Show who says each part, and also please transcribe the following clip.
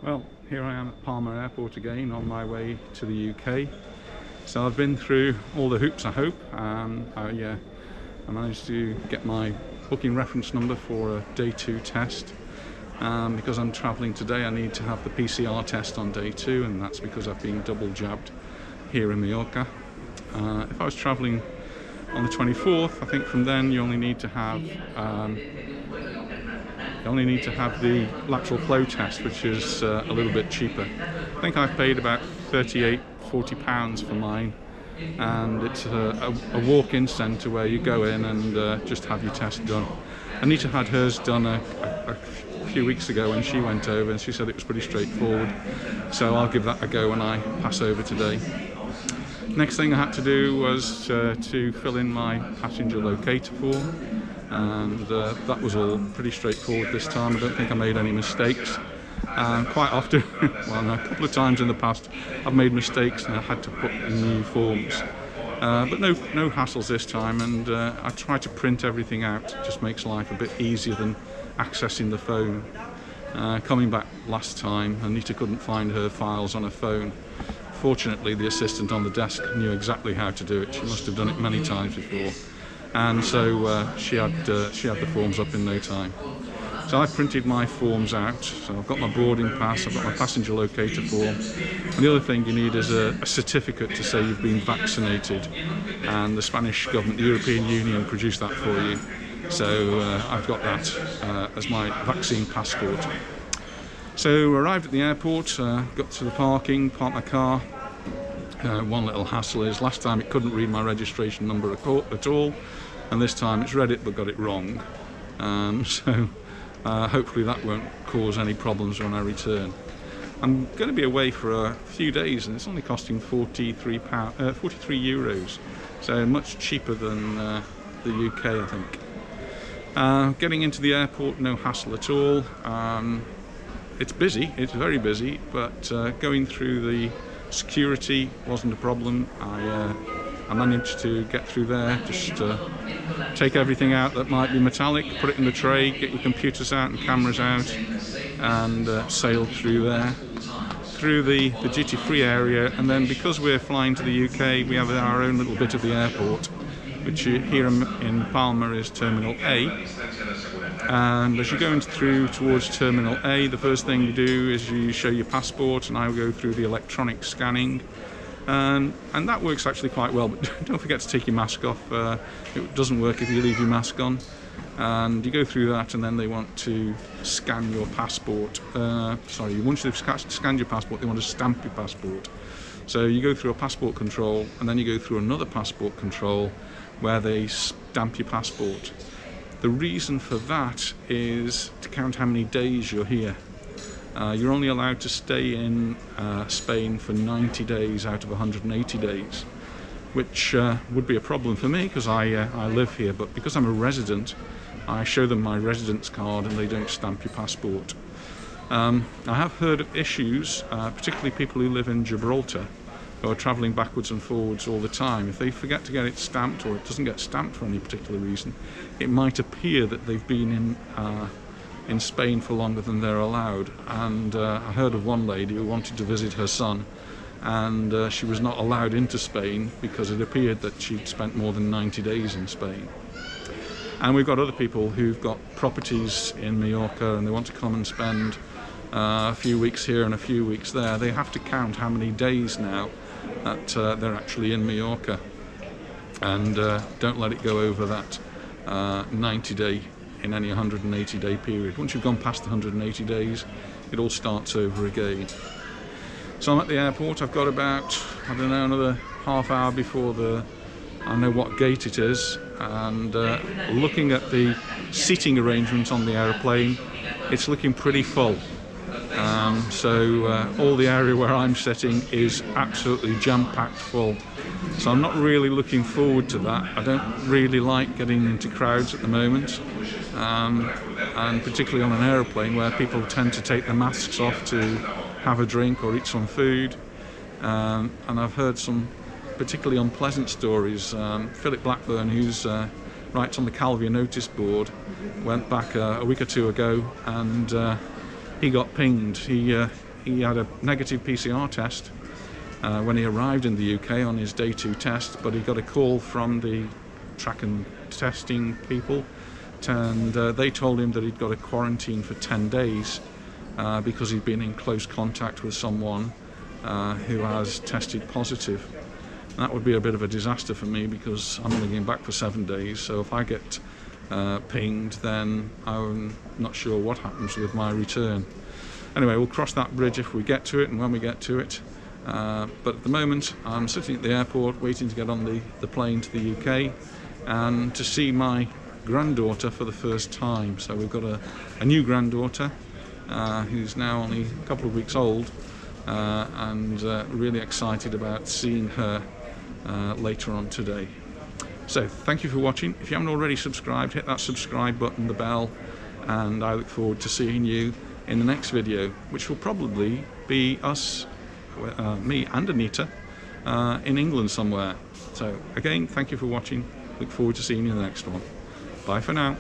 Speaker 1: Well, here I am at Palma Airport again on my way to the UK. So I've been through all the hoops, I hope. I managed to get my booking reference number for a day 2 test. Because I'm travelling today, I need to have the PCR test on day 2, and that's because I've been double jabbed here in Mallorca. If I was travelling on the 24th, I think from then you only need to have the lateral flow test, which is a little bit cheaper. I think I've paid about £40 for mine, and it's a walk-in centre where you go in and just have your test done. Anita had hers done a few weeks ago when she went over, and she said it was pretty straightforward, so I'll give that a go when I pass over today. Next thing I had to do was to fill in my passenger locator form, and that was all pretty straightforward this time. I don't think I made any mistakes. Quite often, well, a couple of times in the past, I've made mistakes and I had to put in new forms. But no hassles this time, and I try to print everything out. It just makes life a bit easier than accessing the phone. Coming back last time, Anita couldn't find her files on her phone. Fortunately, the assistant on the desk knew exactly how to do it. She must have done it many times before, and so she had the forms up in no time. So I printed my forms out. So I've got my boarding pass, I've got my passenger locator form, and the other thing you need is a certificate to say you've been vaccinated, and the Spanish government, the European Union, produced that for you. So I've got that as my vaccine passport. So arrived at the airport, got to the parking, parked my car. One little hassle is last time it couldn't read my registration number at all, and this time it's read it but got it wrong. So hopefully that won't cause any problems when I return. I'm going to be away for a few days, and it's only costing 43 euros, so much cheaper than the UK, I think. Getting into the airport, no hassle at all. It's busy, it's very busy, but going through the security wasn't a problem. I managed to get through there, just take everything out that might be metallic, put it in the tray, get your computers out and cameras out, and sail through there, through the duty-free area. And then because we're flying to the UK, we have our own little bit of the airport, which here in Palma is Terminal A. And as you're going through towards Terminal A, the first thing you do is you show your passport, and I will go through the electronic scanning. And that works actually quite well, but don't forget to take your mask off. It doesn't work if you leave your mask on. And you go through that, and then they want to scan your passport. Once they've scanned your passport, they want to stamp your passport. So you go through a passport control, and then you go through another passport control where they stamp your passport. The reason for that is to count how many days you're here. You're only allowed to stay in Spain for 90 days out of 180 days, which would be a problem for me because I live here, but because I'm a resident, I show them my residence card and they don't stamp your passport. I have heard of issues, particularly people who live in Gibraltar, who are travelling backwards and forwards all the time. If they forget to get it stamped, or it doesn't get stamped for any particular reason, it might appear that they've been in Spain for longer than they're allowed. And I heard of one lady who wanted to visit her son, and she was not allowed into Spain because it appeared that she'd spent more than 90 days in Spain. And we've got other people who've got properties in Majorca and they want to come and spend a few weeks here and a few weeks there. They have to count how many days now that they're actually in Mallorca, and don't let it go over that 90-day in any 180-day period. Once you've gone past the 180 days, it all starts over again. So I'm at the airport. I've got about, I don't know, another half hour before I know what gate it is, and looking at the seating arrangements on the aeroplane, it's looking pretty full. So all the area where I'm sitting is absolutely jam-packed full. So I'm not really looking forward to that. I don't really like getting into crowds at the moment, and particularly on an aeroplane where people tend to take their masks off to have a drink or eat some food. And I've heard some particularly unpleasant stories. Philip Blackburn, who's writes on the Calvia notice board, went back a week or two ago, and he got pinged. He he had a negative PCR test when he arrived in the UK on his day 2 test, but he got a call from the track and testing people, and they told him that he'd got a quarantine for 10 days because he'd been in close contact with someone who has tested positive. That would be a bit of a disaster for me because I'm only going back for 7 days, so if I get pinged, then I'm not sure what happens with my return. Anyway, we'll cross that bridge if we get to it and when we get to it. But at the moment I'm sitting at the airport waiting to get on the plane to the UK and to see my granddaughter for the first time. So we've got a new granddaughter who's now only a couple of weeks old, and really excited about seeing her later on today. So thank you for watching. If you haven't already subscribed, hit that subscribe button, the bell, and I look forward to seeing you in the next video, which will probably be us, me and Anita, in England somewhere. So again, thank you for watching. Look forward to seeing you in the next one. Bye for now.